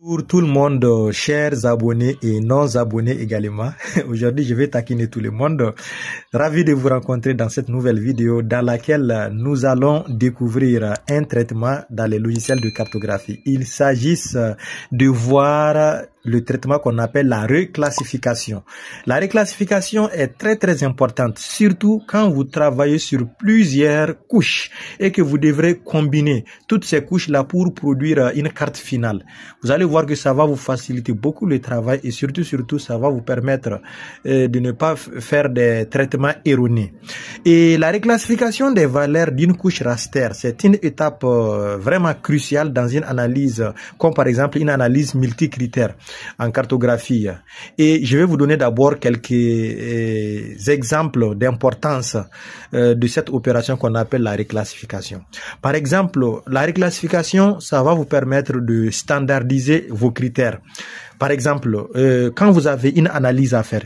Pour tout le monde, chers abonnés et non abonnés également. Aujourd'hui, je vais taquiner tout le monde. Ravi de vous rencontrer dans cette nouvelle vidéo dans laquelle nous allons découvrir un traitement dans les logiciels de cartographie. Il s'agit de voir le traitement qu'on appelle la reclassification. La reclassification est très importante, surtout quand vous travaillez sur plusieurs couches et que vous devrez combiner toutes ces couches-là pour produire une carte finale. Vous allez voir que ça va vous faciliter beaucoup le travail et surtout ça va vous permettre de ne pas faire des traitements erronés. Et la reclassification des valeurs d'une couche raster, c'est une étape vraiment cruciale dans une analyse, comme par exemple une analyse multicritère en cartographie. Et je vais vous donner d'abord quelques exemples d'importance de cette opération qu'on appelle la reclassification. Par exemple, la reclassification, ça va vous permettre de standardiser vos critères. Par exemple, quand vous avez une analyse à faire,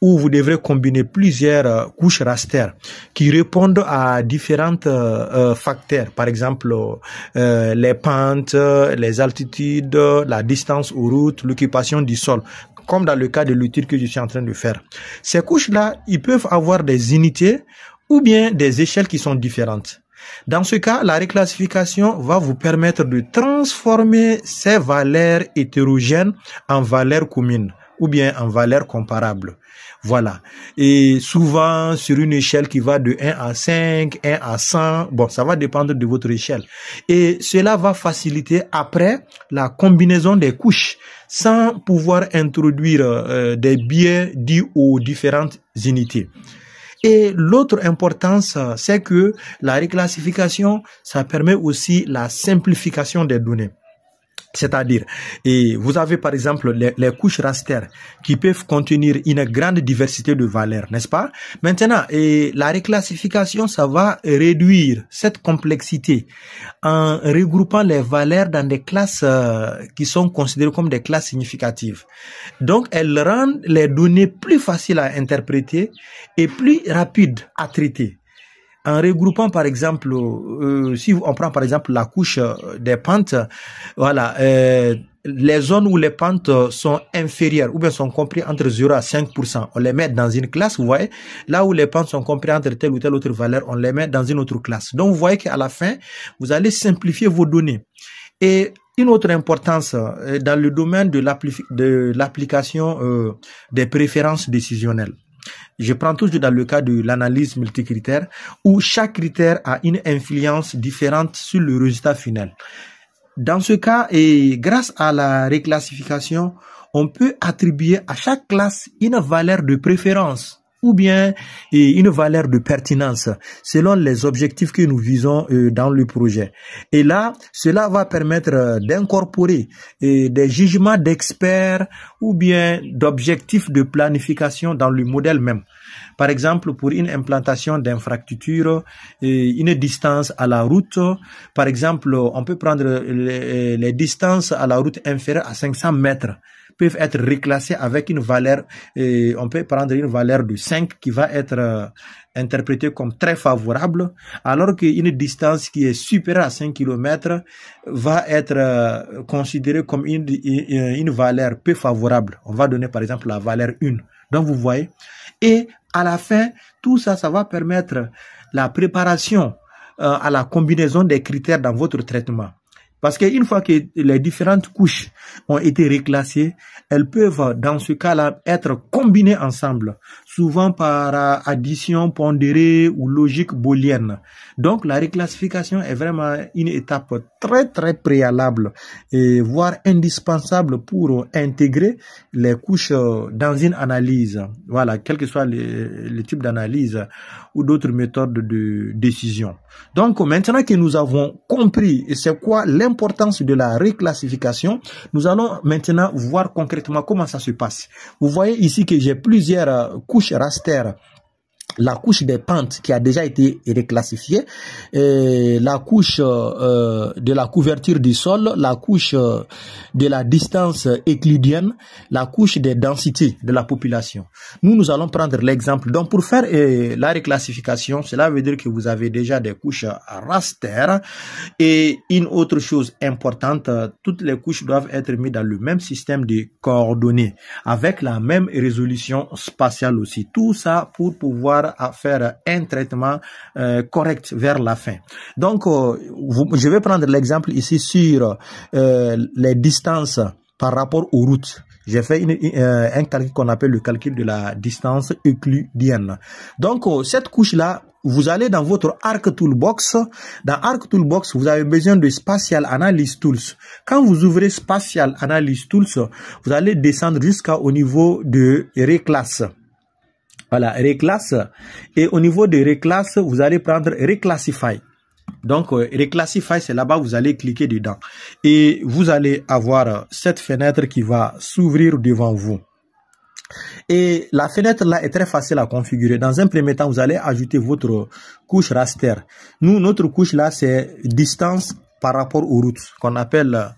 où vous devrez combiner plusieurs couches raster qui répondent à différents facteurs, par exemple les pentes, les altitudes, la distance aux routes, l'occupation du sol, comme dans le cas de l'étude que je suis en train de faire. Ces couches-là, ils peuvent avoir des unités ou bien des échelles qui sont différentes. Dans ce cas, la reclassification va vous permettre de transformer ces valeurs hétérogènes en valeurs communes ou bien en valeurs comparables. Voilà. Et souvent, sur une échelle qui va de 1 à 5, 1 à 100, bon, ça va dépendre de votre échelle. Et cela va faciliter après la combinaison des couches sans pouvoir introduire des biais dus aux différentes unités. Et l'autre importance, c'est que la reclassification, ça permet aussi la simplification des données. C'est-à-dire, et vous avez par exemple les couches raster qui peuvent contenir une grande diversité de valeurs, n'est-ce pas? Maintenant, la reclassification, ça va réduire cette complexité en regroupant les valeurs dans des classes qui sont considérées comme des classes significatives. Donc, elle rend les données plus faciles à interpréter et plus rapides à traiter. En regroupant par exemple, si on prend par exemple la couche des pentes, voilà, les zones où les pentes sont inférieures ou bien sont comprises entre 0 à 5%, on les met dans une classe, vous voyez. Là où les pentes sont comprises entre telle ou telle autre valeur, on les met dans une autre classe. Donc vous voyez qu'à la fin, vous allez simplifier vos données. Et une autre importance dans le domaine de l'application des préférences décisionnelles. Je prends toujours dans le cas de l'analyse multicritère où chaque critère a une influence différente sur le résultat final. Dans ce cas, et grâce à la reclassification, on peut attribuer à chaque classe une valeur de préférence ou bien une valeur de pertinence selon les objectifs que nous visons dans le projet. Et là, cela va permettre d'incorporer des jugements d'experts ou bien d'objectifs de planification dans le modèle même. Par exemple, pour une implantation d'infrastructures, une distance à la route, par exemple, on peut prendre les distances à la route inférieures à 500 mètres peuvent être reclassés avec une valeur, on peut prendre une valeur de 5 qui va être interprétée comme très favorable, alors qu'une distance qui est supérieure à 5 km va être considérée comme une valeur peu favorable. On va donner par exemple la valeur 1. Donc vous voyez, et à la fin, tout ça, ça va permettre la préparation à la combinaison des critères dans votre traitement. Parce qu'une fois que les différentes couches ont été reclassées, elles peuvent, dans ce cas-là, être combinées ensemble, souvent par addition pondérée ou logique booléenne. Donc, la reclassification est vraiment une étape très préalable et voire indispensable pour intégrer les couches dans une analyse. Voilà, quel que soit le type d'analyse ou d'autres méthodes de décision. Donc, maintenant que nous avons compris c'est quoi l'importance de la reclassification, nous allons maintenant voir concrètement comment ça se passe. Vous voyez ici que j'ai plusieurs couches raster la couche des pentes qui a déjà été reclassifiée, la couche de la couverture du sol, la couche de la distance euclidienne, la couche des densités de la population. Nous allons prendre l'exemple. Donc, pour faire la reclassification, cela veut dire que vous avez déjà des couches raster. Et une autre chose importante, toutes les couches doivent être mises dans le même système de coordonnées, avec la même résolution spatiale aussi. Tout ça pour pouvoir à faire un traitement correct vers la fin. Donc, je vais prendre l'exemple ici sur les distances par rapport aux routes. J'ai fait un calcul qu'on appelle le calcul de la distance euclidienne. Donc, cette couche-là, vous allez dans votre Arc Toolbox. Dans Arc Toolbox, vous avez besoin de Spatial Analysis Tools. Quand vous ouvrez Spatial Analysis Tools, vous allez descendre jusqu'au niveau de Reclass. Voilà, Reclass. Et au niveau de Reclass, vous allez prendre Reclassify. Donc, Reclassify, c'est là-bas, vous allez cliquer dedans. Et vous allez avoir cette fenêtre qui va s'ouvrir devant vous. Et la fenêtre là est très facile à configurer. Dans un premier temps, vous allez ajouter votre couche raster. Nous, notre couche là, c'est distance par rapport aux routes, qu'on appelle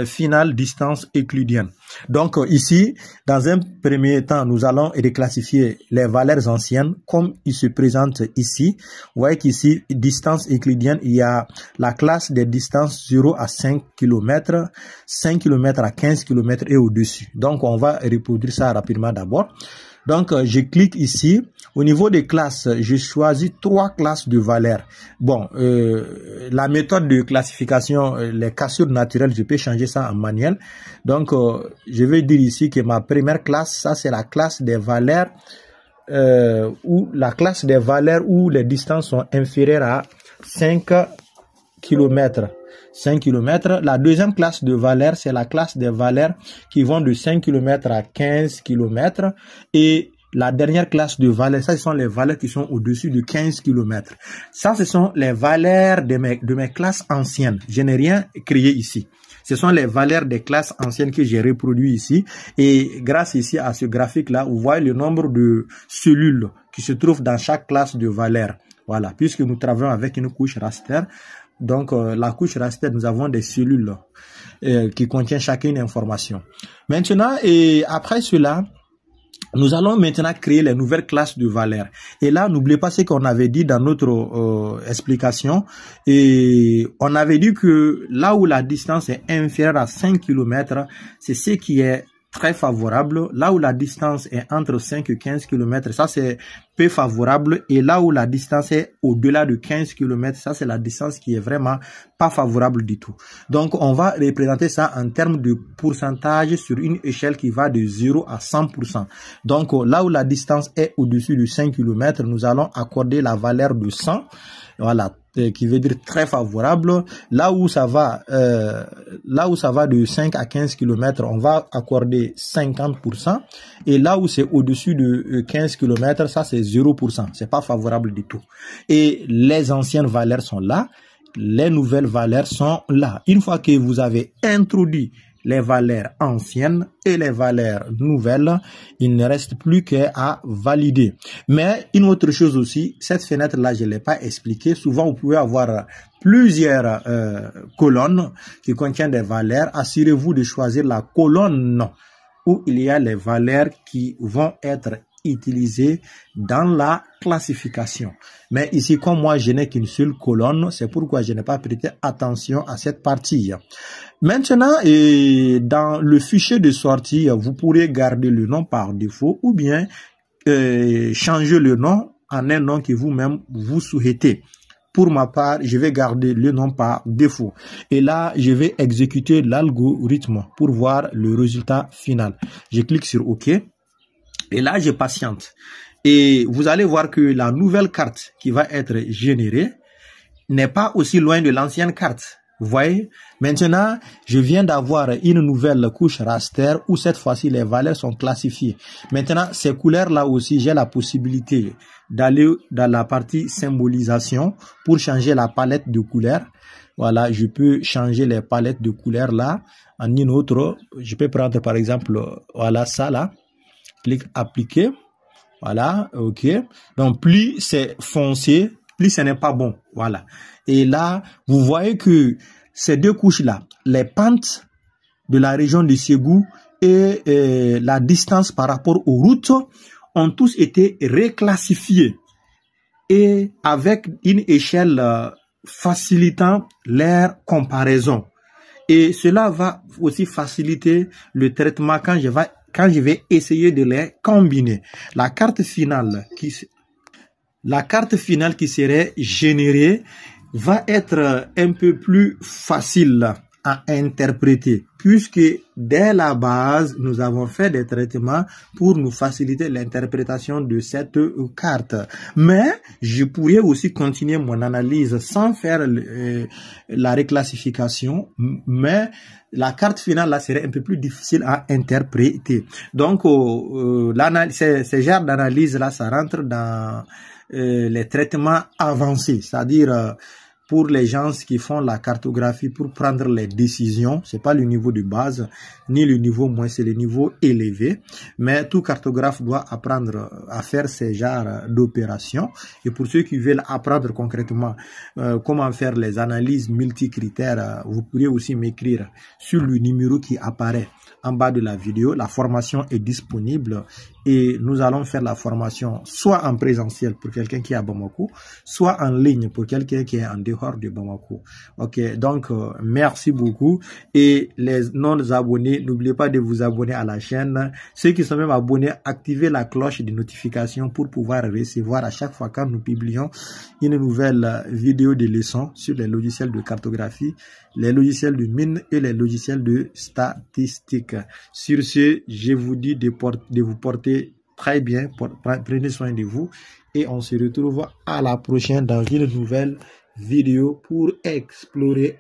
finale distance euclidienne. Donc ici, dans un premier temps, nous allons reclassifier les valeurs anciennes comme il se présente ici. Vous voyez qu'ici, distance euclidienne, il y a la classe des distances 0 à 5 km, 5 km à 15 km et au-dessus. Donc on va reproduire ça rapidement d'abord. Donc, je clique ici. Au niveau des classes, je choisis 3 classes de valeurs. Bon, la méthode de classification, les cassures naturelles, je peux changer ça en manuel. Donc, je vais dire ici que ma première classe, ça c'est la classe des valeurs où les distances sont inférieures à 5 km. 5 km. La deuxième classe de valeurs, c'est la classe des valeurs qui vont de 5 km à 15 km. Et la dernière classe de valeurs, ça, ce sont les valeurs qui sont au-dessus de 15 km. Ça, ce sont les valeurs de mes classes anciennes. Je n'ai rien créé ici. Ce sont les valeurs des classes anciennes que j'ai reproduites ici. Et grâce ici à ce graphique-là, vous voyez le nombre de cellules qui se trouvent dans chaque classe de valeurs. Voilà, puisque nous travaillons avec une couche raster. Donc, la couche raster, nous avons des cellules qui contiennent chacune une information. Maintenant, et après cela, nous allons maintenant créer les nouvelles classes de valeurs. Et là, n'oubliez pas ce qu'on avait dit dans notre explication. Et on avait dit que là où la distance est inférieure à 5 km, c'est ce qui est très favorable. Là où la distance est entre 5 et 15 km, ça c'est peu favorable. Et là où la distance est au-delà de 15 km, ça c'est la distance qui est vraiment pas favorable du tout. Donc on va représenter ça en termes de pourcentage sur une échelle qui va de 0 à 100%. Donc là où la distance est au-dessus de 5 km, nous allons accorder la valeur de 100. Voilà, qui veut dire très favorable. Là où ça va de 5 à 15 km, on va accorder 50%. Et là où c'est au-dessus de 15 km, ça c'est 0%. C'est pas favorable du tout. Et les anciennes valeurs sont là. Les nouvelles valeurs sont là. Une fois que vous avez introduit les valeurs anciennes et les valeurs nouvelles, il ne reste plus qu'à valider. Mais une autre chose aussi, cette fenêtre-là, je ne l'ai pas expliqué. Souvent, vous pouvez avoir plusieurs colonnes qui contiennent des valeurs. Assurez-vous de choisir la colonne où il y a les valeurs qui vont être utilisées dans la classification. Mais ici, comme moi, je n'ai qu'une seule colonne, c'est pourquoi je n'ai pas prêté attention à cette partie. Maintenant, dans le fichier de sortie, vous pourrez garder le nom par défaut ou bien changer le nom en un nom que vous-même vous souhaitez. Pour ma part, je vais garder le nom par défaut. Et là, je vais exécuter l'algorithme pour voir le résultat final. Je clique sur OK. Et là, je patiente. Et vous allez voir que la nouvelle carte qui va être générée n'est pas aussi loin de l'ancienne carte. Vous voyez? Maintenant, je viens d'avoir une nouvelle couche raster où cette fois-ci les valeurs sont classifiées. Maintenant, ces couleurs-là aussi, j'ai la possibilité d'aller dans la partie symbolisation pour changer la palette de couleurs. Voilà, je peux changer les palettes de couleurs là en une autre. Je peux prendre par exemple, voilà ça là. Clique appliquer. Voilà, ok. Donc, plus c'est foncé, plus ce n'est pas bon. Voilà. Et là, vous voyez que ces deux couches-là, les pentes de la région de Ségou et la distance par rapport aux routes ont tous été réclassifiés et avec une échelle facilitant leur comparaison. Et cela va aussi faciliter le traitement quand je vais essayer de les combiner. La carte finale qui serait générée va être un peu plus facile à interpréter, puisque dès la base, nous avons fait des traitements pour nous faciliter l'interprétation de cette carte. Mais je pourrais aussi continuer mon analyse sans faire la réclassification, mais la carte finale là serait un peu plus difficile à interpréter. Donc, ces genres d'analyse là, ça rentre dans les traitements avancés, c'est-à-dire pour les gens qui font la cartographie pour prendre les décisions. C'est pas le niveau de base ni le niveau moins, c'est le niveau élevé, mais tout cartographe doit apprendre à faire ces genres d'opérations. Et pour ceux qui veulent apprendre concrètement comment faire les analyses multicritères, vous pourriez aussi m'écrire sur le numéro qui apparaît en bas de la vidéo. La formation est disponible et nous allons faire la formation soit en présentiel pour quelqu'un qui est à Bamako, soit en ligne pour quelqu'un qui est en dehors de Bamako. Ok, donc merci beaucoup. Et les non-abonnés, n'oubliez pas de vous abonner à la chaîne. Ceux qui sont même abonnés, activez la cloche de notification pour pouvoir recevoir à chaque fois quand nous publions une nouvelle vidéo de leçon sur les logiciels de cartographie, les logiciels de mine et les logiciels de statistique. Sur ce, je vous dis de vous porter très bien, prenez soin de vous et on se retrouve à la prochaine dans une nouvelle vidéo pour explorer